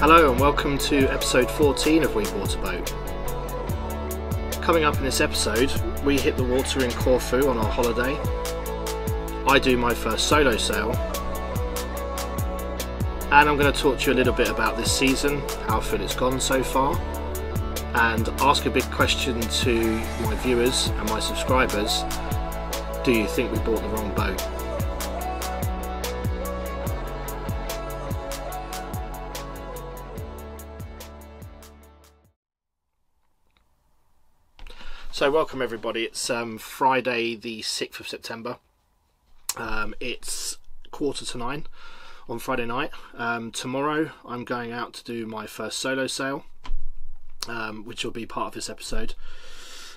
Hello and welcome to episode 14 of We Bought a Boat. Coming up in this episode, we hit the water in Corfu on our holiday. I do my first solo sail. And I'm going to talk to you a little bit about this season, how I feel it's gone so far, and ask a big question to my viewers and my subscribers. Do you think we bought the wrong boat? So welcome everybody, it's Friday the 6th of September. It's 8:45 on Friday night. Tomorrow I'm going out to do my first solo sail, which will be part of this episode.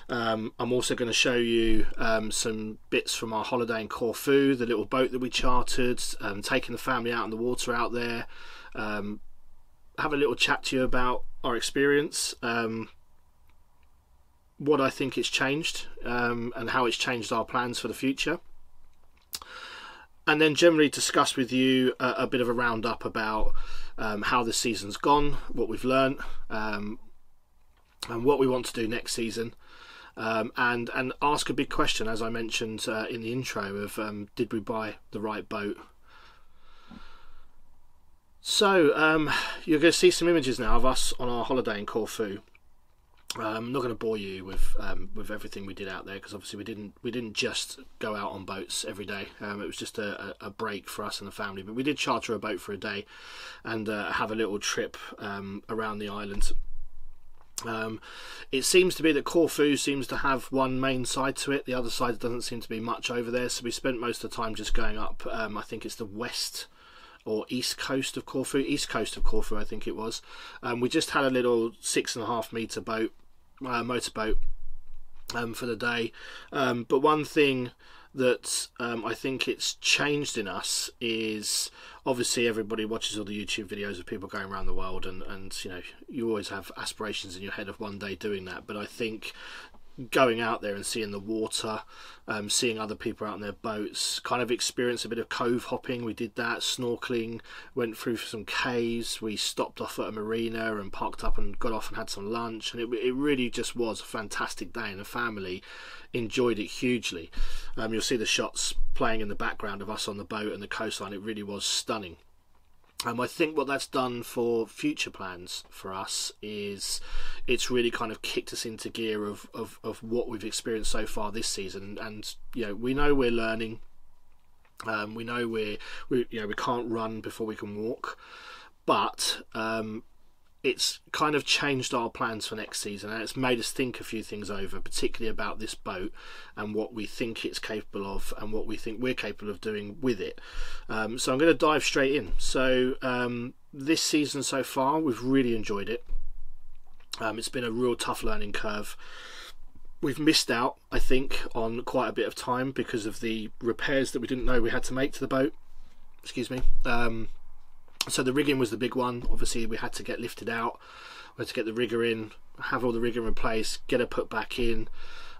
I'm also going to show you some bits from our holiday in Corfu, the little boat that we chartered, taking the family out on the water out there, have a little chat to you about our experience, what I think it's changed, and how it's changed our plans for the future, and then generally discuss with you a bit of a roundup about how the season's gone, what we've learned, and what we want to do next season, and ask a big question, as I mentioned in the intro, of did we buy the right boat? So you're going to see some images now of us on our holiday in Corfu. I'm not going to bore you with everything we did out there, because obviously we didn't just go out on boats every day. It was just a break for us and the family, but we did charter a boat for a day and have a little trip around the island. It seems to be that Corfu seems to have one main side to it. The other side doesn't seem to be much over there, so we spent most of the time just going up. I think it's the west or east coast of Corfu, I think it was. We just had a little 6.5 metre boat, motorboat, for the day. But one thing that I think it's changed in us is, obviously everybody watches all the YouTube videos of people going around the world, and you know, you always have aspirations in your head of one day doing that. But I think going out there and seeing the water, seeing other people out in their boats, kind of experience a bit of cove hopping. We did that, snorkeling, went through some caves, we stopped off at a marina and parked up and got off and had some lunch, and it really just was a fantastic day, and the family enjoyed it hugely. You'll see the shots playing in the background of us on the boat and the coastline. It really was stunning. I think what that's done for future plans for us is it's really kind of kicked us into gear of what we've experienced so far this season, and you know, we know we're learning. We know we can't run before we can walk, but it's kind of changed our plans for next season, and it's made us think a few things over, particularly about this boat and what we think it's capable of and what we think we're capable of doing with it. So I'm going to dive straight in. So this season so far, we've really enjoyed it. It's been a real tough learning curve. We've missed out, I think, on quite a bit of time because of the repairs that we didn't know we had to make to the boat. Excuse me. So the rigging was the big one. Obviously we had to get lifted out, we had to get the rigger in, have all the rigger in place, get her put back in.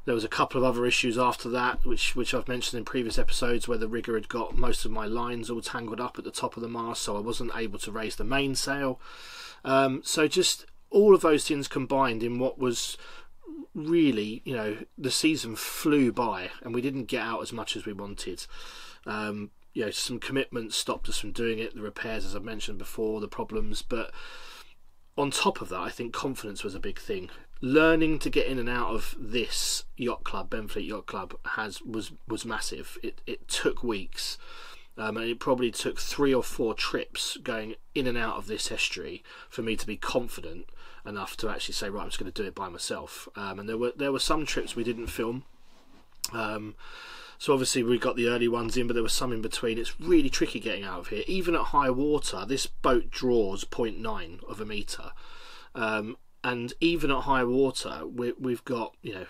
There was a couple of other issues after that, which I've mentioned in previous episodes, where the rigger had got most of my lines all tangled up at the top of the mast, so I wasn't able to raise the mainsail. So just all of those things combined in what was really, you know, the season flew by and we didn't get out as much as we wanted. You know, some commitments stopped us from doing it, the repairs, as I've mentioned before, the problems. But on top of that, I think confidence was a big thing. Learning to get in and out of this yacht club, Benfleet Yacht Club, was massive. It took weeks, and it probably took 3 or 4 trips going in and out of this estuary for me to be confident enough to actually say, right, I'm just going to do it by myself. And there were some trips we didn't film. So obviously we got the early ones in, but there was some in between. It's really tricky getting out of here. Even at high water, this boat draws 0.9 of a metre. And even at high water, we've got, you know,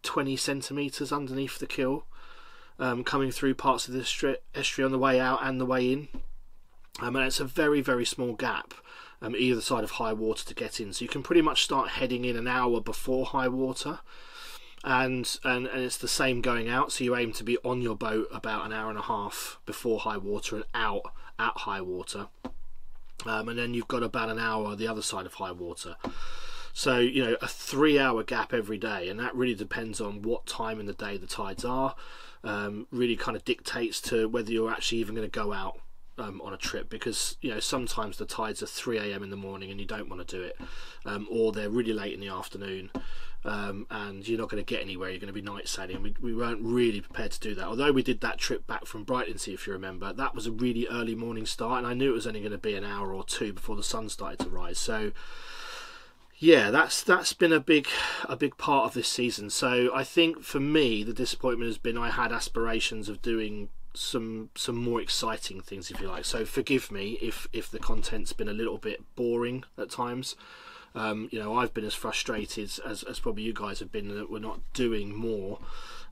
20 centimetres underneath the keel, coming through parts of the estuary on the way out and the way in. And it's a very, very small gap either side of high water to get in. So you can pretty much start heading in an hour before high water. And it's the same going out, so you aim to be on your boat about an hour and a half before high water and out at high water. and then you've got about an hour on the other side of high water. So, you know, a 3-hour gap every day, and that really depends on what time in the day the tides are. Really kind of dictates to whether you're actually even going to go out on a trip, because, you know, sometimes the tides are 3 a.m. in the morning and you don't want to do it, or they're really late in the afternoon, and you're not going to get anywhere. You're going to be night sailing. We weren't really prepared to do that. Although we did that trip back from Brightlingsea, if you remember, that was a really early morning start, and I knew it was only going to be an hour or two before the sun started to rise. So yeah, that's been a big part of this season. So I think for me the disappointment has been I had aspirations of doing some more exciting things, if you like. So forgive me if the content's been a little bit boring at times. You know, I've been as frustrated as probably you guys have been that we're not doing more.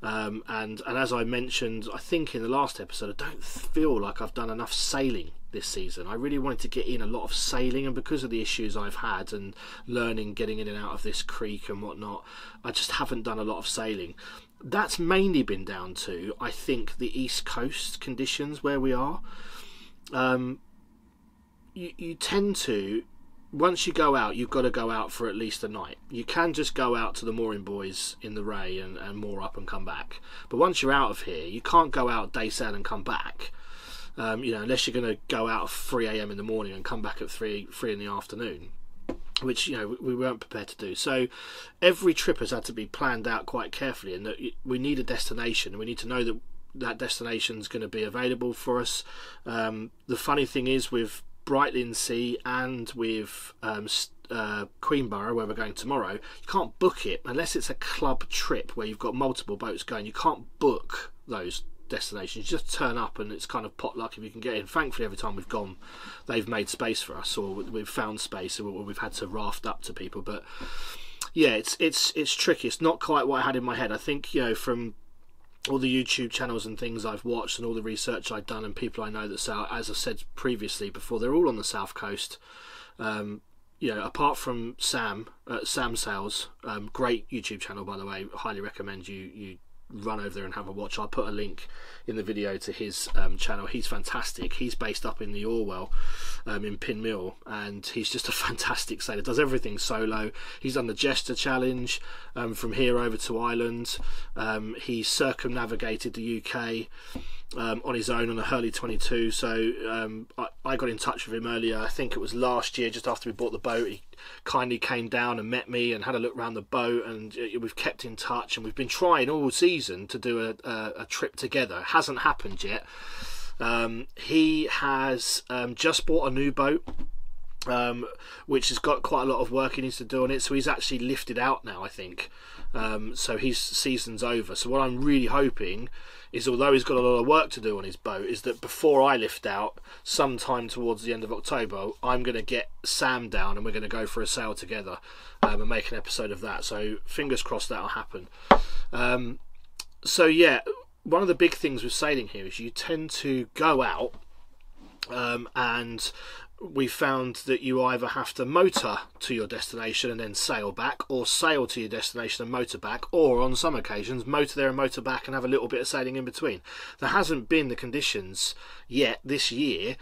And as I mentioned, I think in the last episode, I don't feel like I've done enough sailing this season. I really wanted to get in a lot of sailing, and because of the issues I've had and learning, getting in and out of this creek and whatnot, I just haven't done a lot of sailing. That's mainly been down to, I think, the East Coast conditions where we are. You tend to, once you go out, you've got to go out for at least a night. You can just go out to the mooring buoys in the Ray and moor up and come back. But once you're out of here, you can't go out day sail and come back. You know, unless you're going to go out at 3 a.m. in the morning and come back at 3 in the afternoon, which, you know, we weren't prepared to do. So every trip has had to be planned out quite carefully, and that we need a destination. We need to know that that destination is going to be available for us. The funny thing is, with Brightlingsea and with Queenborough, where we're going tomorrow, you can't book it unless it's a club trip where you've got multiple boats going. You can't book those destinations. You just turn up and it's kind of potluck if you can get in. Thankfully, every time we've gone, they've made space for us, or we've found space, or we've had to raft up to people. But yeah, it's tricky. It's not quite what I had in my head. I think, you know, from all the YouTube channels and things I've watched and all the research I've done and people I know that sail, as I've said previously before, they're all on the south coast. You know, apart from Sam Sails, great YouTube channel, by the way, highly recommend you run over there and have a watch. I'll put a link in the video to his channel. He's fantastic. He's based up in the Orwell in Pinmill, and he's just a fantastic sailor. Does everything solo. He's done the Jester Challenge from here over to Ireland. He circumnavigated the UK on his own on a Hurley 22. So I got in touch with him earlier, I think it was last year, just after we bought the boat. He kindly came down and met me and had a look around the boat, and we've kept in touch, and we've been trying all season to do a trip together. It hasn't happened yet. He has just bought a new boat, which has got quite a lot of work he needs to do on it, so he's actually lifted out now, I think. So his season's over. So what I'm really hoping is, although he's got a lot of work to do on his boat, is that before I lift out, sometime towards the end of October, I'm going to get Sam down and we're going to go for a sail together and make an episode of that. So fingers crossed that'll happen. So yeah, one of the big things with sailing here is you tend to go out and we found that you either have to motor to your destination and then sail back, or sail to your destination and motor back, or on some occasions motor there and motor back and have a little bit of sailing in between. There hasn't been the conditions yet this year,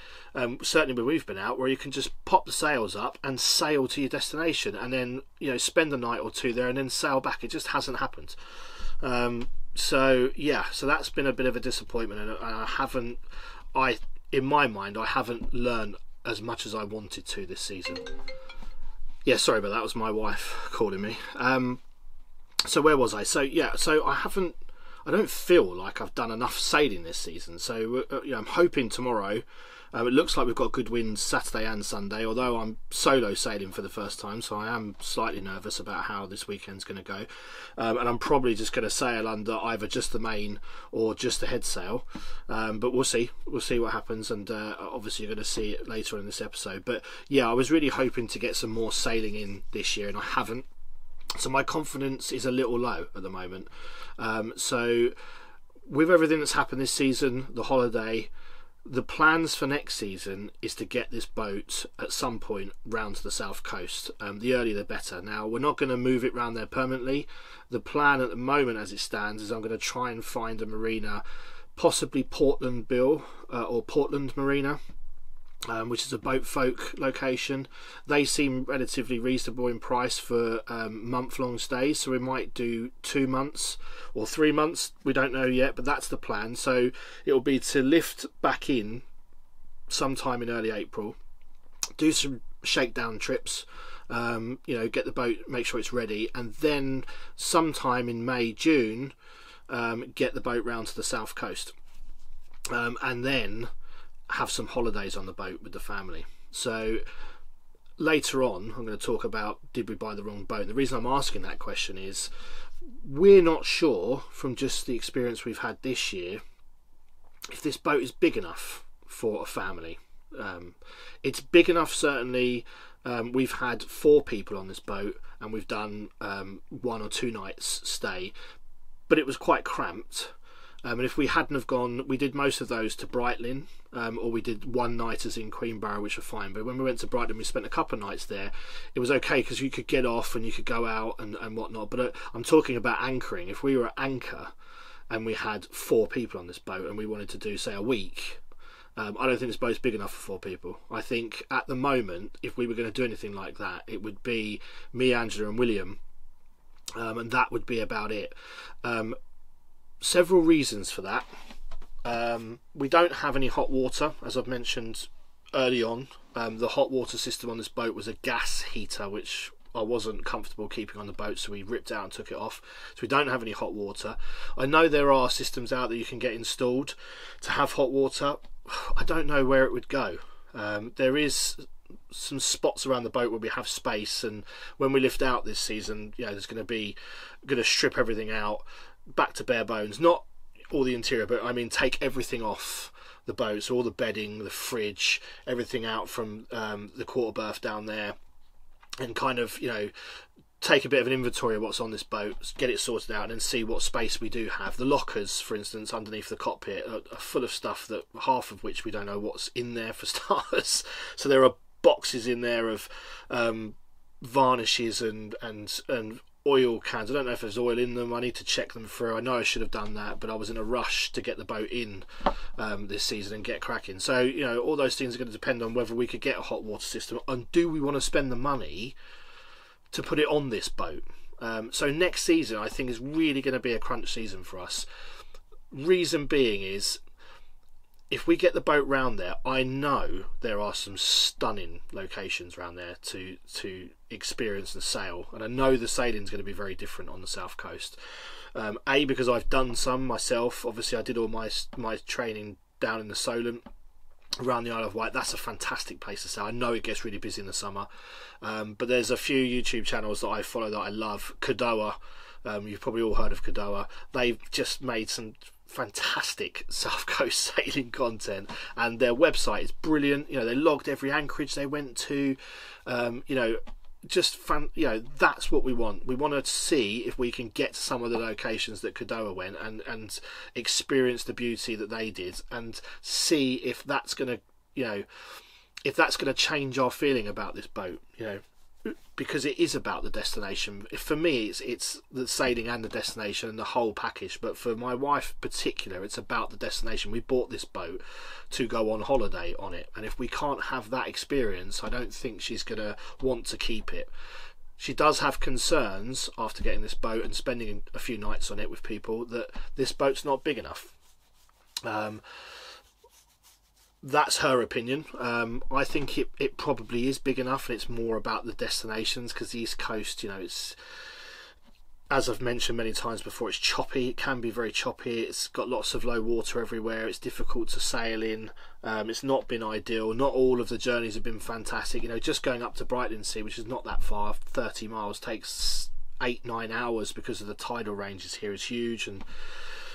certainly when we've been out, where you can just pop the sails up and sail to your destination and then, you know, spend a night or two there and then sail back. It just hasn't happened. So yeah, so that's been a bit of a disappointment, and in my mind I haven't learned as much as I wanted to this season. Yeah, sorry about that. Was my wife calling me. So where was I? So yeah, so I don't feel like I've done enough sailing this season. So you know, I'm hoping tomorrow. It looks like we've got good winds Saturday and Sunday, although I'm solo sailing for the first time, so I am slightly nervous about how this weekend's going to go. And I'm probably just going to sail under either just the main or just the head sail. But we'll see. We'll see what happens, and obviously you're going to see it later in this episode. But yeah, I was really hoping to get some more sailing in this year, and I haven't. So my confidence is a little low at the moment. So with everything that's happened this season, the holiday, the plans for next season is to get this boat at some point round to the south coast. The earlier the better. Now, we're not going to move it round there permanently. The plan at the moment as it stands is I'm going to try and find a marina, possibly Portland Bill or Portland Marina, which is a boat folk location. They seem relatively reasonable in price for month-long stays, so we might do 2 months or 3 months, we don't know yet, but that's the plan. So it will be to lift back in sometime in early April, do some shakedown trips, get the boat, make sure it's ready, and then sometime in May, June, get the boat round to the south coast, and then have some holidays on the boat with the family. So later on I'm going to talk about, did we buy the wrong boat? And the reason I'm asking that question is we're not sure, from just the experience we've had this year, if this boat is big enough for a family. It's big enough, certainly. We've had 4 people on this boat and we've done 1 or 2 nights stay, but it was quite cramped. And if we hadn't have gone, we did most of those to Brightlin, or we did 1 nighters in Queenborough, which were fine. But when we went to Brighton, we spent a couple of nights there. It was okay because you could get off and you could go out and whatnot. But I'm talking about anchoring. If we were at anchor and we had 4 people on this boat and we wanted to do, say, a week, I don't think this boat's big enough for 4 people. I think at the moment, if we were going to do anything like that, it would be me, Angela and William, and that would be about it. Several reasons for that. We don't have any hot water, as I've mentioned early on. The hot water system on this boat was a gas heater, which I wasn't comfortable keeping on the boat, so we ripped out and took it off. So we don't have any hot water. I know there are systems out that you can get installed to have hot water. I don't know where it would go. There is some spots around the boat where we have space, and when we lift out this season, there's going to strip everything out back to bare bones. Not all the interior, but I mean take everything off the boat, so all the bedding, the fridge, everything out from the quarter berth down there, and kind of take a bit of an inventory of what's on this boat, get it sorted out, and then see what space we do have. The lockers, for instance, underneath the cockpit are full of stuff that half of which we don't know what's in there, for starters. So there are boxes in there of varnishes and oil cans. I don't know if there's oil in them. I need to check them through. I know I should have done that, but I was in a rush to get the boat in this season and get cracking. So all those things are going to depend on whether we could get a hot water system, and do we want to spend the money to put it on this boat. So next season I think is really going to be a crunch season for us. Reason being is, if we get the boat round there, I know there are some stunning locations around there to experience and sail, and I know the sailing's going to be very different on the south coast. Because I've done some myself. Obviously I did all my training down in the Solent around the Isle of Wight. That's a fantastic place to sail. I know it gets really busy in the summer, but there's a few YouTube channels that I follow that I love. Cadoa, you've probably all heard of Cadoa. They've just made some fantastic south coast sailing content, and their website is brilliant. They logged every anchorage they went to. Just fun. That's what we want. We want to see if we can get to some of the locations that Cadoa went and experience the beauty that they did, and see if that's going to change our feeling about this boat. Because it is about the destination. For me, it's the sailing and the destination and the whole package. But for my wife in particular, it's about the destination. We bought this boat to go on holiday on it, and if we can't have that experience, I don't think she's going to want to keep it. She does have concerns after getting this boat and spending a few nights on it with people that this boat's not big enough. That's her opinion. I think it probably is big enough, and it's more about the destinations, because the East Coast, it's, as I've mentioned many times before, it's choppy. It can be very choppy. It's got lots of low water everywhere. It's difficult to sail in. It's not been ideal. Not all of the journeys have been fantastic. Just going up to Brighton Sea, which is not that far, 30 miles, takes 8-9 hours because of the tidal ranges here is huge, and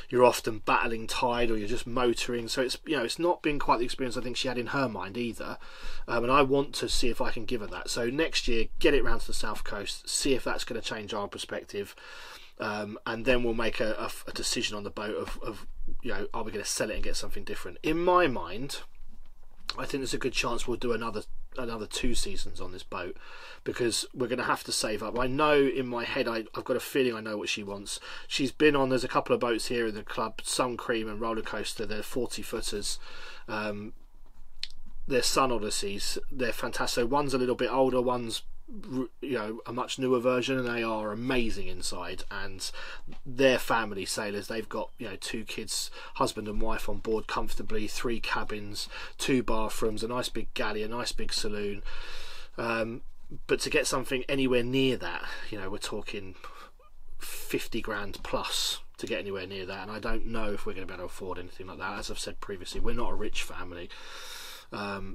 you're often battling tide, or you're just motoring. So it's not been quite the experience I think she had in her mind either. And I want to see if I can give her that. So next year, get it round to the south coast, see if that's going to change our perspective, and then we'll make a decision on the boat of are we going to sell it and get something different. In my mind, I think there's a good chance we'll do another 2 seasons on this boat, because we're going to have to save up. I know in my head, I've got a feeling I know what she wants. She's been on, there's a couple of boats here in the club, Sun Cream and Roller Coaster. They're 40 footers. they're Sun Odysseys. They're fantastic. One's a little bit older, one's, you know, a much newer version, and they are amazing inside. And they're family sailors. They've got, you know, 2 kids, husband and wife on board comfortably, 3 cabins, 2 bathrooms, a nice big galley, a nice big saloon. But to get something anywhere near that, you know, we're talking 50 grand plus to get anywhere near that, and I don't know if we're going to be able to afford anything like that. As I've said previously, we're not a rich family.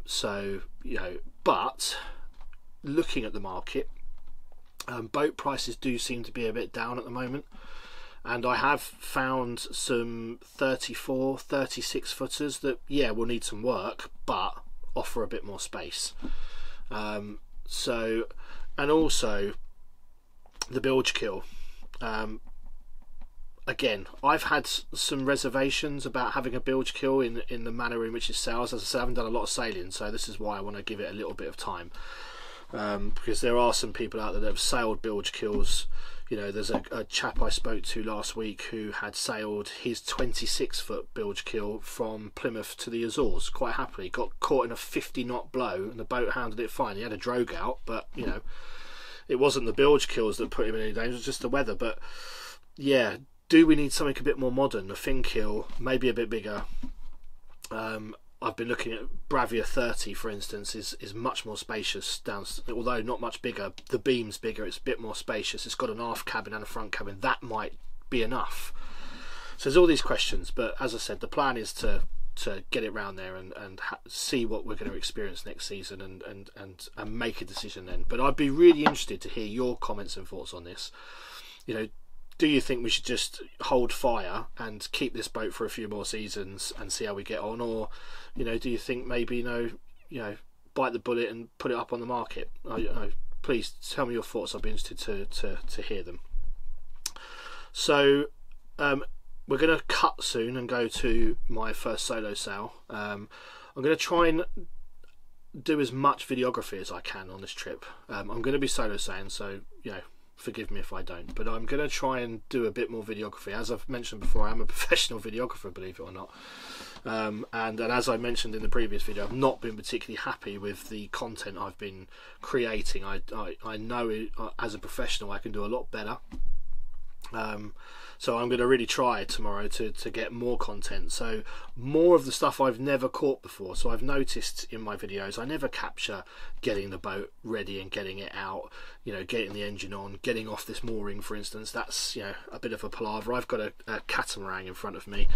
So, you know, but looking at the market, boat prices do seem to be a bit down at the moment, and I have found some 34, 36 footers that, yeah, will need some work but offer a bit more space. So, and also the bilge keel. Again, I've had some reservations about having a bilge keel in the manner in which it sails. As I said, I haven't done a lot of sailing, so this is why I want to give it a little bit of time. Because there are some people out there that have sailed bilge keels. You know, there's a chap I spoke to last week who had sailed his 26-foot bilge keel from Plymouth to the Azores quite happily. Got caught in a 50-knot blow, and the boat handled it fine. He had a drogue out, but, you know, it wasn't the bilge keels that put him in any danger, it was just the weather. But yeah, do we need something a bit more modern? A fin keel, maybe a bit bigger. I've been looking at Bravia 30, for instance, is much more spacious, although not much bigger. The beam's bigger, it's a bit more spacious. It's got an aft cabin and a front cabin. That might be enough. So there's all these questions, but as I said, the plan is to get it round there and see what we're going to experience next season and make a decision then. But I'd be really interested to hear your comments and thoughts on this. You know, do you think we should just hold fire and keep this boat for a few more seasons and see how we get on, or, you know, do you think maybe, you know, bite the bullet and put it up on the market? Please tell me your thoughts. I'd be interested to hear them. So we're going to cut soon and go to my first solo sail. I'm going to try and do as much videography as I can on this trip. I'm going to be solo sailing, so, you know, forgive me if I don't, but I'm going to try and do a bit more videography. As I've mentioned before, I'm a professional videographer, believe it or not. And as I mentioned in the previous video, I've not been particularly happy with the content I've been creating. I know as a professional I can do a lot better. So I'm going to really try tomorrow to get more content, so more of the stuff I've never caught before. So I've noticed in my videos I never capture getting the boat ready and getting it out, you know, getting the engine on, getting off this mooring, for instance. That's, you know, a bit of a palaver. I've got a catamaran in front of me,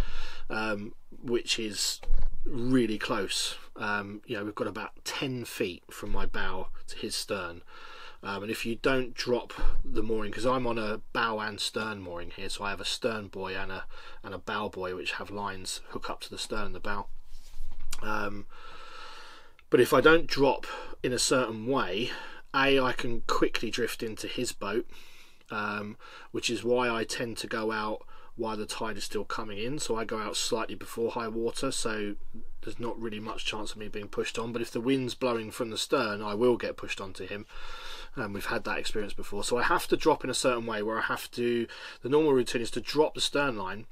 which is really close. You know, we've got about 10 feet from my bow to his stern. And if you don't drop the mooring, because I'm on a bow and stern mooring here, so I have a stern buoy and a bow buoy which have lines hook up to the stern and the bow. But if I don't drop in a certain way, I can quickly drift into his boat, which is why I tend to go out while the tide is still coming in. So I go out slightly before high water, so there's not really much chance of me being pushed on. But if the wind's blowing from the stern, I will get pushed onto him. We've had that experience before. So I have to drop in a certain way where I have to, the normal routine is to drop the stern line,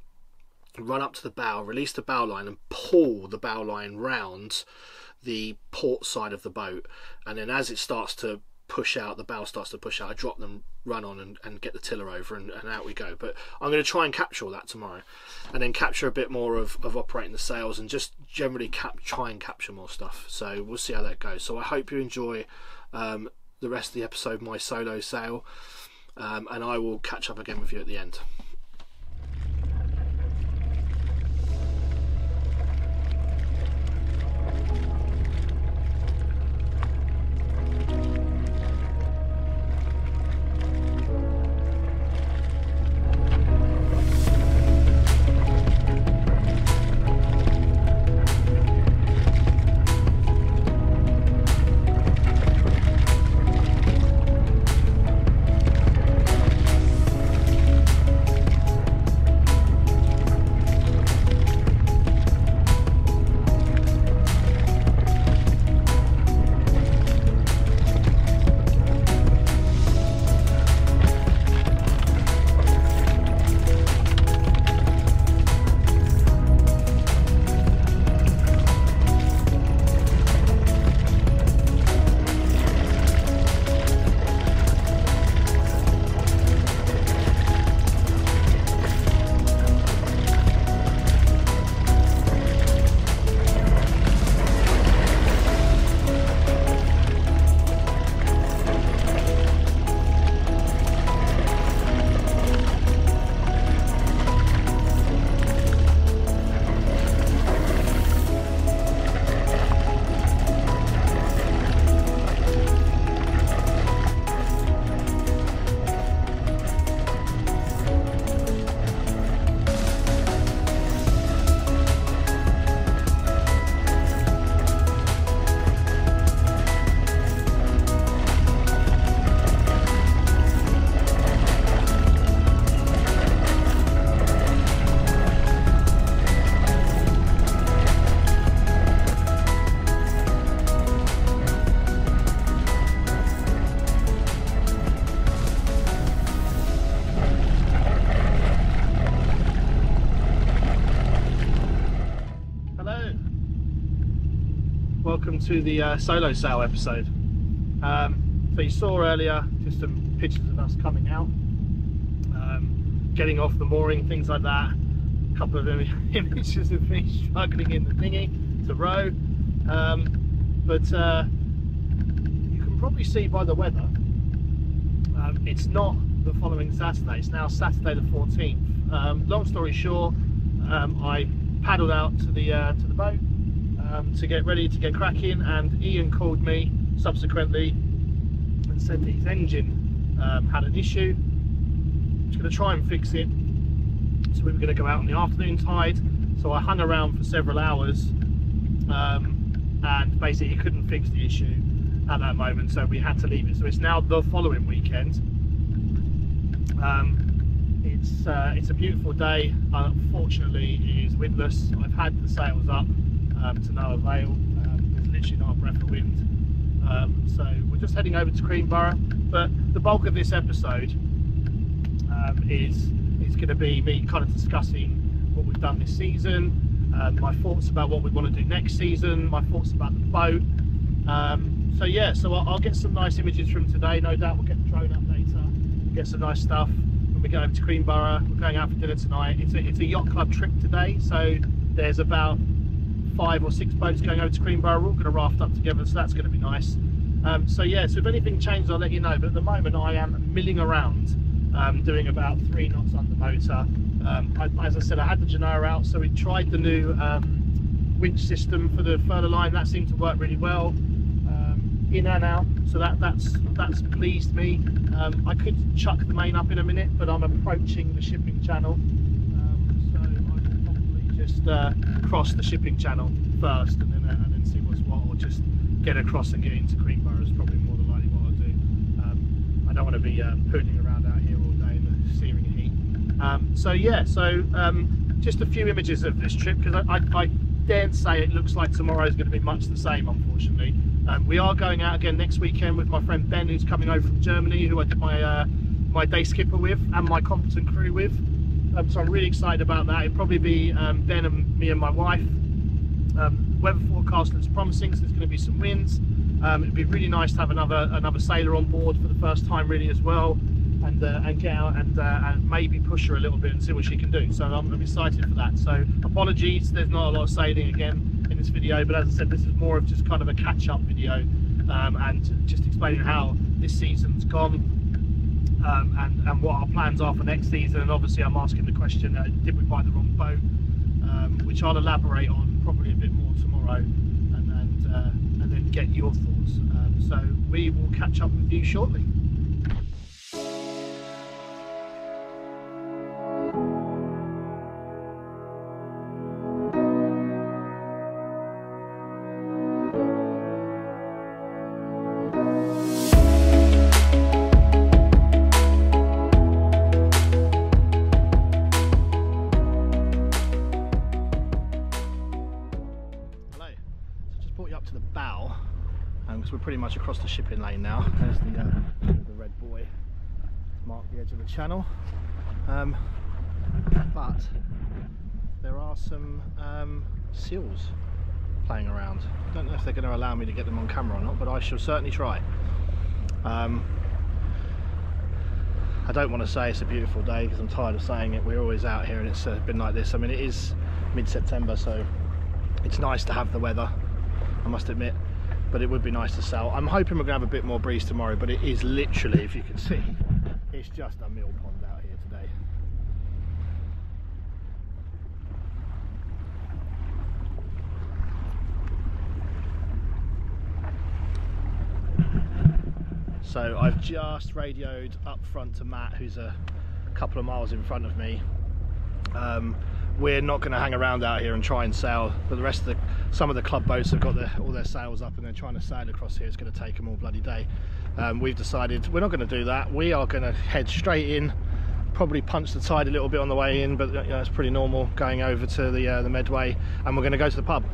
run up to the bow, release the bow line and pull the bow line round the port side of the boat. And then as it starts to push out, the bow starts to push out, I drop them, run on and get the tiller over, and out we go. But I'm going to try and capture all that tomorrow, and then capture a bit more of operating the sails, and just generally try and capture more stuff. So we'll see how that goes. So I hope you enjoy the rest of the episode, my solo sail, and I will catch up again with you at the end. welcome to the solo sail episode. So you saw earlier just some pictures of us coming out, getting off the mooring, things like that. A couple of images of me struggling in the dinghy to row, but you can probably see by the weather it's not the following Saturday, it's now Saturday the 14th. Long story short, I paddled out to the boat to get ready to get cracking, and Ian called me subsequently and said that his engine had an issue. He was going to try and fix it, so we were going to go out on the afternoon tide. So I hung around for several hours, and basically he couldn't fix the issue at that moment, so we had to leave it. So it's now the following weekend. It's a beautiful day. Unfortunately, it is windless. I've had the sails up to no avail. There's literally not a breath of wind. So we're just heading over to Queenborough. But the bulk of this episode is going to be me kind of discussing what we've done this season, my thoughts about what we want to do next season, my thoughts about the boat. So yeah, so I'll get some nice images from today. No doubt we'll get the drone up later, get some nice stuff when we go over to Queenborough. We're going out for dinner tonight. It's a yacht club trip today, so there's about 5 or 6 boats going over to Queenborough. We're all going to raft up together, so that's going to be nice. So yeah, so if anything changes I'll let you know, but at the moment I am milling around, doing about 3 knots under motor. As I said, I had the Genoa out, so we tried the new winch system for the further line. That seemed to work really well, in and out, so that's pleased me. I could chuck the main up in a minute, but I'm approaching the shipping channel, so I will probably just cross the shipping channel first, and then see what's what, or just get across and get into Queenborough is probably more than likely what I'll do. I don't want to be pooling around out here all day in the searing heat. So yeah, so just a few images of this trip, because I daren't say it looks like tomorrow is going to be much the same, unfortunately. We are going out again next weekend with my friend Ben, who's coming over from Germany, who I did my day skipper with and my competent crew with. So I'm really excited about that. It'll probably be Ben and me and my wife. Weather forecast looks promising, so there's going to be some winds. It'd be really nice to have another sailor on board for the first time, really, as well, and get out and maybe push her a little bit and see what she can do. So I'm excited for that. So apologies, there's not a lot of sailing again in this video, but as I said, this is more of just kind of a catch-up video, and just explaining how this season's gone, and what our plans are for next season. And obviously I'm asking the question, did we buy the wrong boat, which I'll elaborate on probably a bit more tomorrow, and then get your thoughts. So we will catch up with you shortly. Because we're pretty much across the shipping lane now. There's the red buoy marked the edge of the channel, but there are some seals playing around. I don't know if they're going to allow me to get them on camera or not, but I shall certainly try. I don't want to say it's a beautiful day because I'm tired of saying it. We're always out here and it's been like this. I mean, it is mid-September, so it's nice to have the weather, I must admit. But it would be nice to sail. I'm hoping we're going to have a bit more breeze tomorrow, but it is literally, if you can see, it's just a mill pond out here today. So I've just radioed up front to Matt, who's a couple of miles in front of me. We're not going to hang around out here and try and sail, but the rest of some of the club boats have got all their sails up and they're trying to sail across here. It's going to take them all bloody day. We've decided we're not going to do that. We are going to head straight in, probably punch the tide a little bit on the way in, but you know, it's pretty normal going over to the Medway, and we're going to go to the pub.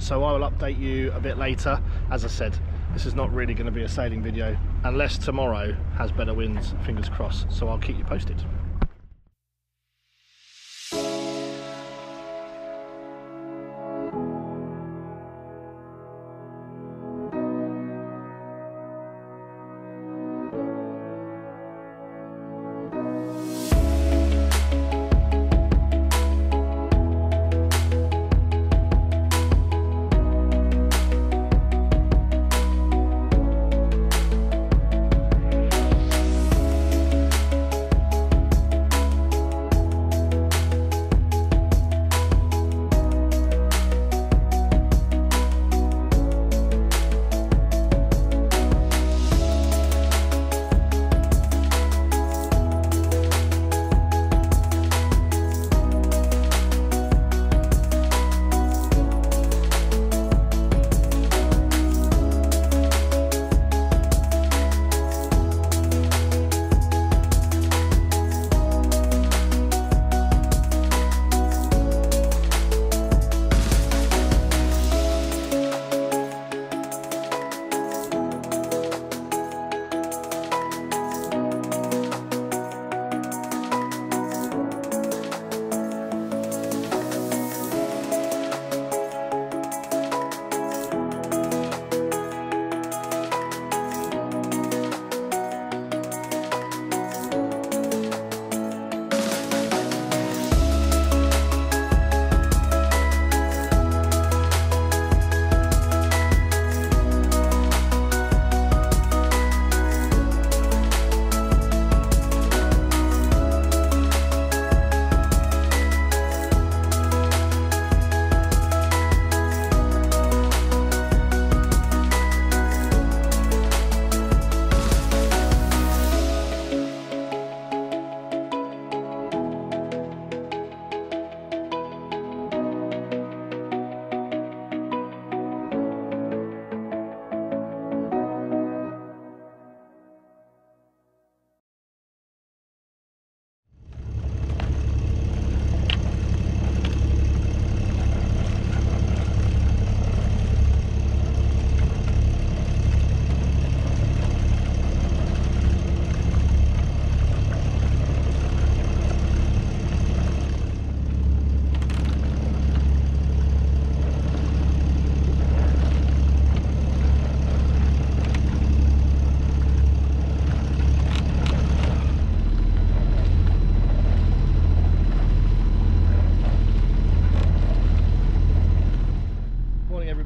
So I will update you a bit later. As I said, this is not really going to be a sailing video unless tomorrow has better winds, fingers crossed, so I'll keep you posted.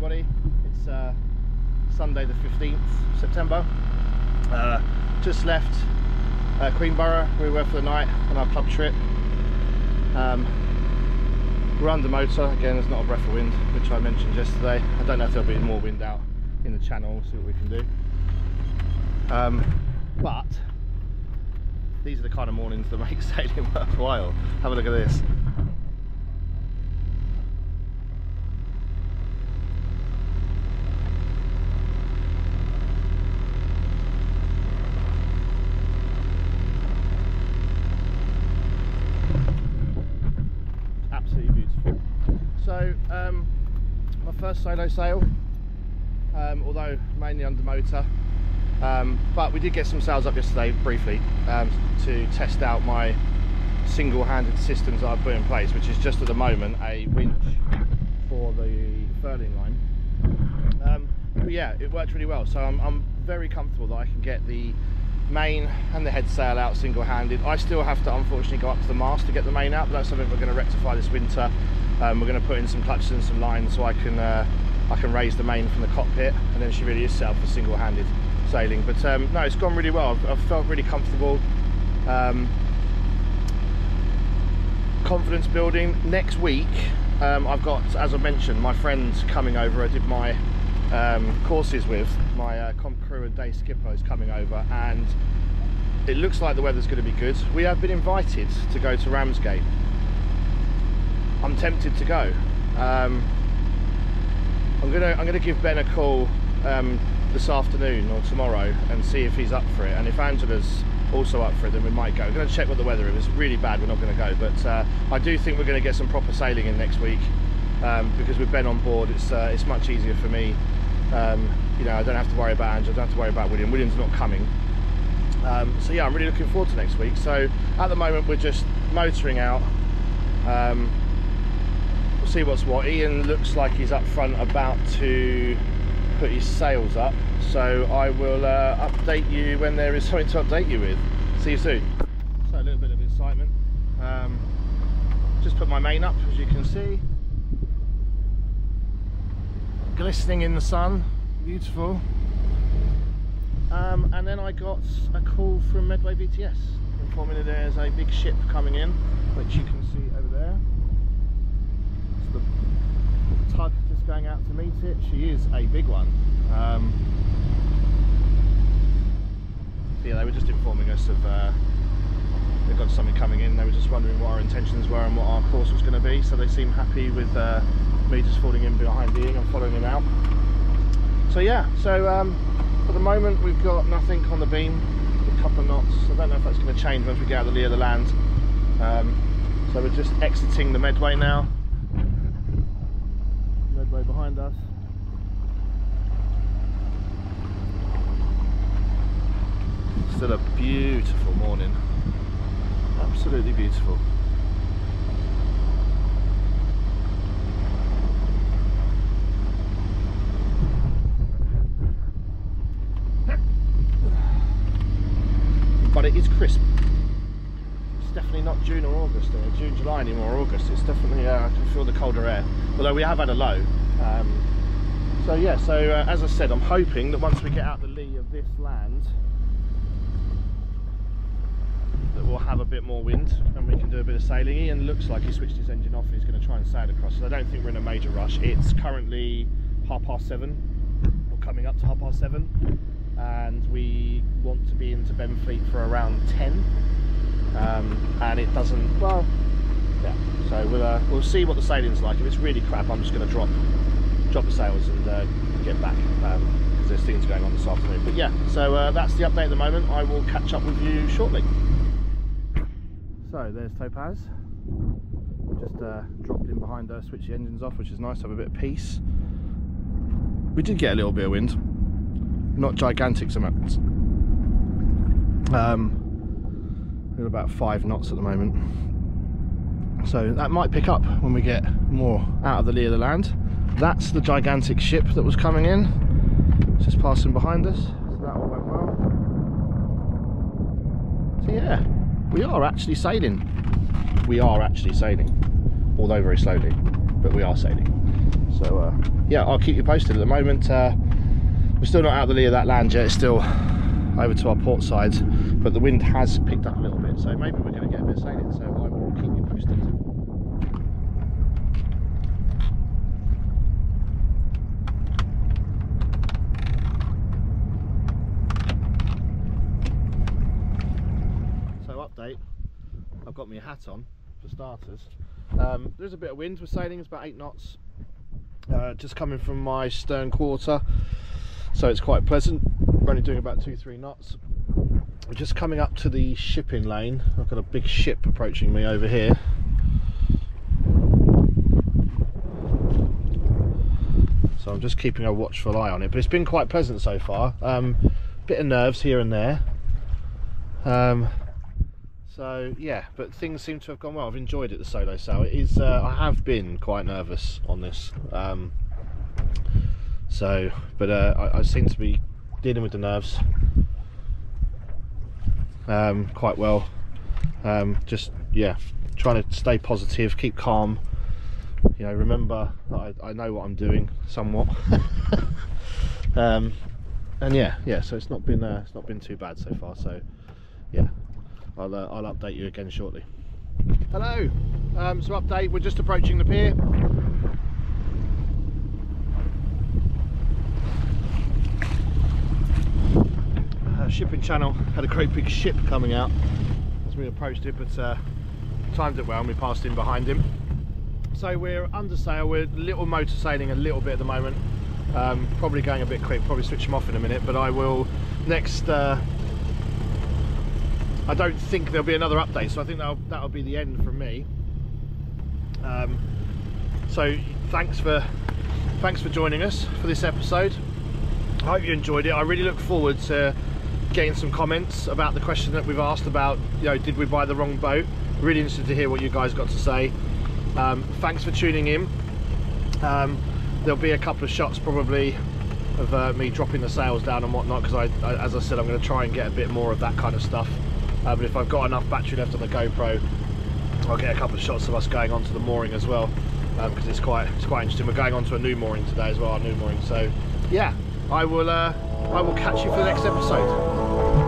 everybody. It's Sunday the 15th September. Just left Queenborough. We were for the night on our club trip. We're under motor. Again, there's not a breath of wind, which I mentioned yesterday. I don't know if there'll be more wind out in the channel. We'll see what we can do. But these are the kind of mornings that make sailing worthwhile. Have a look at this. Absolutely beautiful. So my first solo sail, although mainly under motor, but we did get some sails up yesterday briefly to test out my single-handed systems that I've put in place, which is just at the moment a winch for the furling line. But yeah, it worked really well, so I'm very comfortable that I can get the main and the head sail out single-handed. I still have to unfortunately go up to the mast to get the main out, but that's something we're going to rectify this winter. We're going to put in some clutches and some lines so I can raise the main from the cockpit, and then she really is set up for single-handed sailing. But no, it's gone really well. I've felt really comfortable. Confidence building. Next week I've got, as I mentioned, my friends coming over. I did my courses with my comp crew and day skipper is coming over, and it looks like the weather's going to be good. We have been invited to go to Ramsgate. I'm tempted to go. I'm gonna give Ben a call this afternoon or tomorrow and see if he's up for it, and if Angela's also up for it, then we might go. I'm going to check what the weather is. If it's really bad, we're not going to go, but I do think we're going to get some proper sailing in next week, because with Ben on board, it's much easier for me. You know, I don't have to worry about Angela, I don't have to worry about William. William's not coming. So yeah, I'm really looking forward to next week. So at the moment we're just motoring out. We'll see what's what. Ian looks like he's up front about to put his sails up, so I will update you when there is something to update you with. See you soon. So a little bit of excitement. Just put my main up, as you can see, glistening in the sun, beautiful. And then I got a call from Medway VTS informing me there's a big ship coming in, which you can see over there. It's the tug just going out to meet it. She is a big one. So yeah, they were just informing us of they've got something coming in. They were just wondering what our intentions were and what our course was going to be, so they seem happy with me just falling in behind Ian and following him out. So yeah, so at the moment we've got nothing on the beam, a couple of knots. I don't know if that's going to change once we get out of the lee of the land. So we're just exiting the Medway now. Medway behind us. Still a beautiful morning, absolutely beautiful. But it is crisp. It's definitely not June or August, or June, July anymore, or August. It's definitely, I can feel the colder air, although we have had a low. So yeah, so as I said, I'm hoping that once we get out the lee of this land, that we'll have a bit more wind and we can do a bit of sailing. Ian looks like he switched his engine off and he's going to try and sail across, so I don't think we're in a major rush. It's currently 7:30, or coming up to 7:30, and we want to be into Benfleet for around 10, and it doesn't, well, yeah, so we'll see what the sailing's like. If it's really crap, I'm just going to drop the sails and get back, because there's things going on this afternoon. But yeah, so that's the update at the moment. I will catch up with you shortly. So there's Topaz, just dropped in behind her, switched the engines off, which is nice to have a bit of peace. We did get a little bit of wind, not gigantic amounts. We're about 5 knots at the moment, so that might pick up when we get more out of the lee of the land. That's the gigantic ship that was coming in, just passing behind us, so that all went well. So yeah, we are actually sailing. We are actually sailing, although very slowly, but we are sailing. So yeah, I'll keep you posted. At the moment we're still not out of the lee of that land yet. It's still over to our port side, but the wind has picked up a little bit, so maybe we're going to get a bit of sailing, so I will keep you posted. So update, I've got my hat on for starters. There's a bit of wind, we're sailing, it's about 8 knots, just coming from my stern quarter, so it's quite pleasant. We're only doing about 2-3 knots. We're just coming up to the shipping lane. I've got a big ship approaching me over here. So I'm just keeping a watchful eye on it, but it's been quite pleasant so far. Bit of nerves here and there. So yeah, but things seem to have gone well. I've enjoyed it, the solo sail. It is, I have been quite nervous on this. But I seem to be dealing with the nerves quite well. Just yeah, trying to stay positive, keep calm, you know, remember that I know what I'm doing somewhat. And yeah, so it's not been too bad so far, so yeah, I'll update you again shortly. Hello, so update, we're just approaching the pier. Shipping channel had a great big ship coming out as we approached it, but timed it well and we passed in behind him. So we're under sail, we're little motor sailing a little bit at the moment, probably going a bit quick, probably switch them off in a minute, but I will next. I don't think there'll be another update, so I think that'll be the end from me. So thanks for joining us for this episode. I hope you enjoyed it. I really look forward to getting some comments about the question that we've asked about, you know, did we buy the wrong boat? Really interested to hear what you guys got to say. Thanks for tuning in. There'll be a couple of shots probably of me dropping the sails down and whatnot, because as I said, I'm going to try and get a bit more of that kind of stuff. But if I've got enough battery left on the GoPro, I'll get a couple of shots of us going onto the mooring as well, because it's quite interesting. We're going onto a new mooring today as well, our new mooring. So yeah, I will catch you for the next episode.